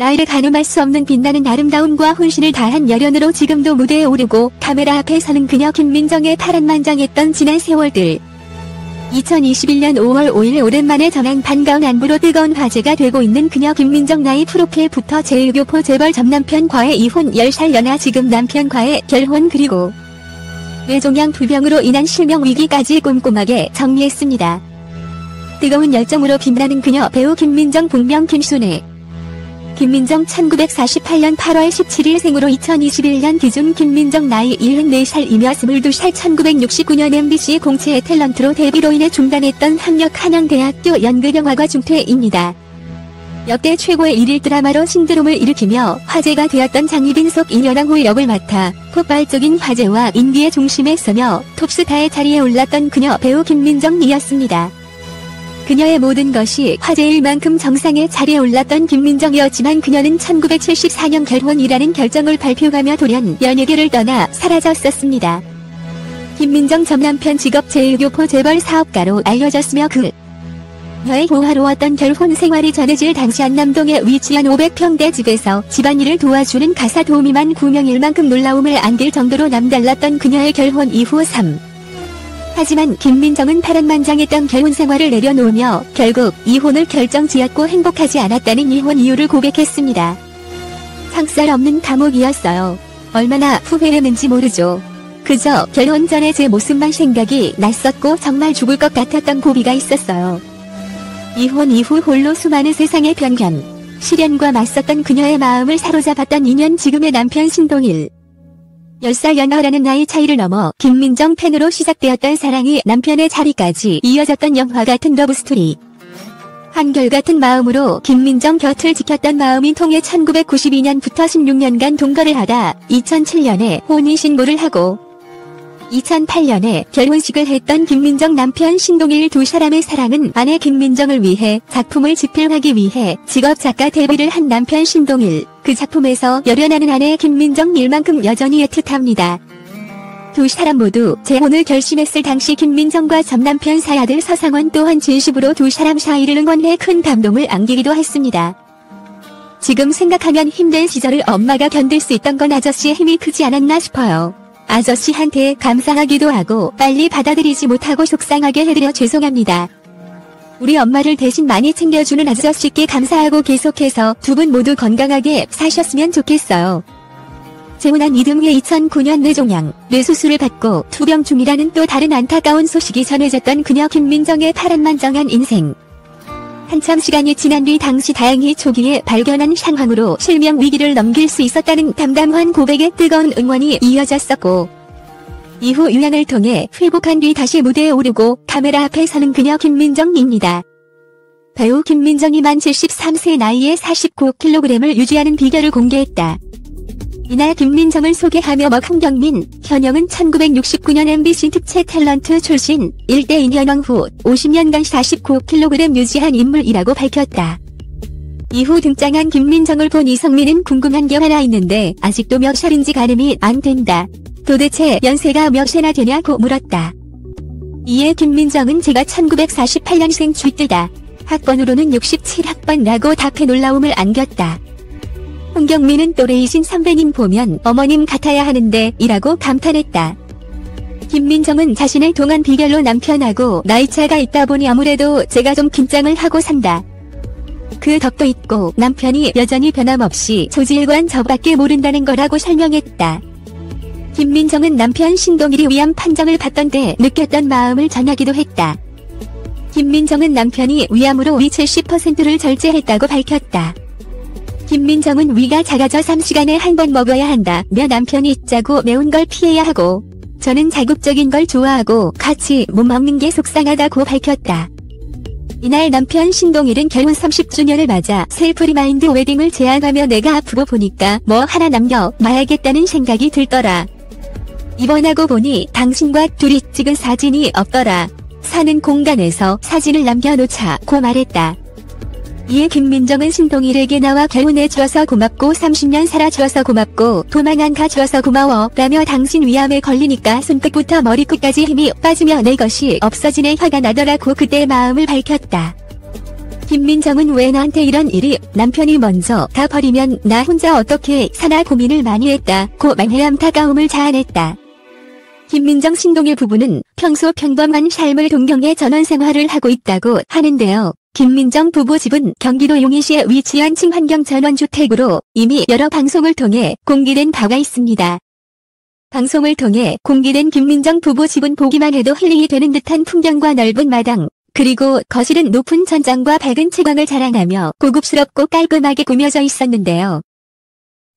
나이를 가늠할 수 없는 빛나는 아름다움과 혼신을 다한 열연으로 지금도 무대에 오르고 카메라 앞에 서는 그녀 김민정의 파란만장했던 지난 세월들. 2021년 5월 5일 오랜만에 전한 반가운 안부로 뜨거운 화제가 되고 있는 그녀 김민정 나이 프로필부터 제1교포 재벌 전 남편과의 이혼 10살 연하 지금 남편과의 결혼 그리고 뇌종양 불병으로 인한 실명 위기까지 꼼꼼하게 정리했습니다. 뜨거운 열정으로 빛나는 그녀 배우 김민정 본명 김순애. 김민정 1948년 8월 17일 생으로 2021년 기준 김민정 나이 74살이며 22살 1969년 MBC 공채의 탤런트로 데뷔로 인해 중단했던 학력 한양대학교 연극영화과 중퇴입니다. 역대 최고의 일일 드라마로 신드롬을 일으키며 화제가 되었던 장희빈 속 인연왕후 역을 맡아 폭발적인 화제와 인기의 중심에 서며 톱스타의 자리에 올랐던 그녀 배우 김민정이었습니다. 그녀의 모든 것이 화제일 만큼 정상의 자리에 올랐던 김민정이었지만 그녀는 1974년 결혼이라는 결정을 발표하며 돌연 연예계를 떠나 사라졌었습니다. 김민정 전 남편 직업 제1교포 재벌 사업가로 알려졌으며 그녀의 호화로웠던 결혼 생활이 전해질 당시 안남동에 위치한 500평대 집에서 집안일을 도와주는 가사 도우미만 9명일 만큼 놀라움을 안길 정도로 남달랐던 그녀의 결혼 이후 하지만 김민정은 파란만장했던 결혼 생활을 내려놓으며 결국 이혼을 결정지었고 행복하지 않았다는 이혼 이유를 고백했습니다. 상살 없는 감옥이었어요. 얼마나 후회했는지 모르죠. 그저 결혼 전에 제 모습만 생각이 났었고 정말 죽을 것 같았던 고비가 있었어요. 이혼 이후 홀로 수많은 세상의 편견, 시련과 맞섰던 그녀의 마음을 사로잡았던 인연 지금의 남편 신동일. 10살 연하라는 나이 차이를 넘어 김민정 팬으로 시작되었던 사랑이 남편의 자리까지 이어졌던 영화 같은 러브스토리. 한결같은 마음으로 김민정 곁을 지켰던 마음이 통해 1992년부터 16년간 동거를 하다 2007년에 혼인신고를 하고 2008년에 결혼식을 했던 김민정 남편 신동일 두 사람의 사랑은 아내 김민정을 위해 작품을 집필하기 위해 직업 작가 데뷔를 한 남편 신동일, 그 작품에서 열연하는 아내 김민정 일만큼 여전히 애틋합니다. 두 사람 모두 재혼을 결심했을 당시 김민정과 전 남편 사야들 서상원 또한 진심으로 두 사람 사이를 응원해 큰 감동을 안기기도 했습니다. 지금 생각하면 힘든 시절을 엄마가 견딜 수 있던 건 아저씨의 힘이 크지 않았나 싶어요. 아저씨한테 감사하기도 하고 빨리 받아들이지 못하고 속상하게 해드려 죄송합니다. 우리 엄마를 대신 많이 챙겨주는 아저씨께 감사하고 계속해서 두 분 모두 건강하게 사셨으면 좋겠어요. 재혼한 이듬해 2009년 뇌종양, 뇌수술을 받고 투병 중이라는 또 다른 안타까운 소식이 전해졌던 그녀 김민정의 파란만장한 인생. 한참 시간이 지난 뒤 당시 다행히 초기에 발견한 상황으로 실명 위기를 넘길 수 있었다는 담담한 고백에 뜨거운 응원이 이어졌었고 이후 유양을 통해 회복한 뒤 다시 무대에 오르고 카메라 앞에 서는 그녀 김민정입니다. 배우 김민정이 만 73세 나이에 49kg을 유지하는 비결을 공개했다. 이날 김민정을 소개하며 황경민, 현영은 1969년 MBC 특채 탤런트 출신, 1대 인연왕 후 50년간 49kg 유지한 인물이라고 밝혔다. 이후 등장한 김민정을 본 이성민은 궁금한 게 하나 있는데 아직도 몇 살인지 가늠이 안 된다. 도대체 연세가 몇 세나 되냐고 물었다. 이에 김민정은 제가 1948년생 쥐뜨다. 학번으로는 67학번라고 답해 놀라움을 안겼다. 황경민은 또래이신 선배님 보면 어머님 같아야 하는데 이라고 감탄했다. 김민정은 자신의 동안 비결로 남편하고 나이차가 있다 보니 아무래도 제가 좀 긴장을 하고 산다. 그 덕도 있고 남편이 여전히 변함없이 조지일관 저밖에 모른다는 거라고 설명했다. 김민정은 남편 신동일이 위암 판정을 받던 때 느꼈던 마음을 전하기도 했다. 김민정은 남편이 위암으로 위 70%를 절제했다고 밝혔다. 김민정은 위가 작아져 3시간에 한 번 먹어야 한다며 남편이 짜고 매운 걸 피해야 하고 저는 자극적인 걸 좋아하고 같이 못 먹는 게 속상하다고 밝혔다. 이날 남편 신동일은 결혼 30주년을 맞아 셀프 리마인드 웨딩을 제안하며 내가 아프고 보니까 뭐 하나 남겨놔야겠다는 생각이 들더라. 입원하고 보니 당신과 둘이 찍은 사진이 없더라. 사는 공간에서 사진을 남겨놓자고 말했다. 이에 김민정은 신동일에게 나와 결혼해줘서 고맙고 30년 살아줘서 고맙고 도망 안 가줘서 고마워 라며 당신 위암에 걸리니까 손끝부터 머리끝까지 힘이 빠지며 내 것이 없어지네 화가 나더라고 그때 마음을 밝혔다. 김민정은 왜 나한테 이런 일이, 남편이 먼저 다 버리면 나 혼자 어떻게 사나 고민을 많이 했다고 말해 안타까움을 자아냈다. 김민정 신동일 부부는 평소 평범한 삶을 동경해 전원생활을 하고 있다고 하는데요. 김민정 부부 집은 경기도 용인시에 위치한 친환경 전원주택으로 이미 여러 방송을 통해 공개된 바가 있습니다. 방송을 통해 공개된 김민정 부부 집은 보기만 해도 힐링이 되는 듯한 풍경과 넓은 마당, 그리고 거실은 높은 천장과 밝은 채광을 자랑하며 고급스럽고 깔끔하게 꾸며져 있었는데요.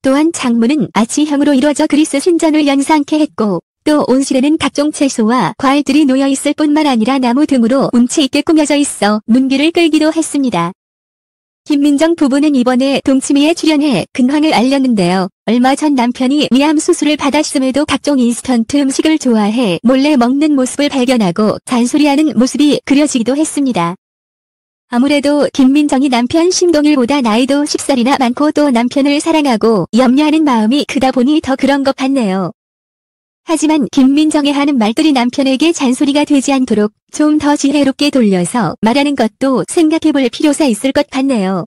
또한 창문은 아치형으로 이루어져 그리스 신전을 연상케 했고, 또 온실에는 각종 채소와 과일들이 놓여있을 뿐만 아니라 나무 등으로 운치 있게 꾸며져 있어 눈길을 끌기도 했습니다. 김민정 부부는 이번에 동치미에 출연해 근황을 알렸는데요. 얼마 전 남편이 위암 수술을 받았음에도 각종 인스턴트 음식을 좋아해 몰래 먹는 모습을 발견하고 잔소리하는 모습이 그려지기도 했습니다. 아무래도 김민정이 남편 신동일보다 나이도 10살이나 많고 또 남편을 사랑하고 염려하는 마음이 크다 보니 더 그런 것 같네요. 하지만 김민정의 하는 말들이 남편에게 잔소리가 되지 않도록 좀 더 지혜롭게 돌려서 말하는 것도 생각해볼 필요가 있을 것 같네요.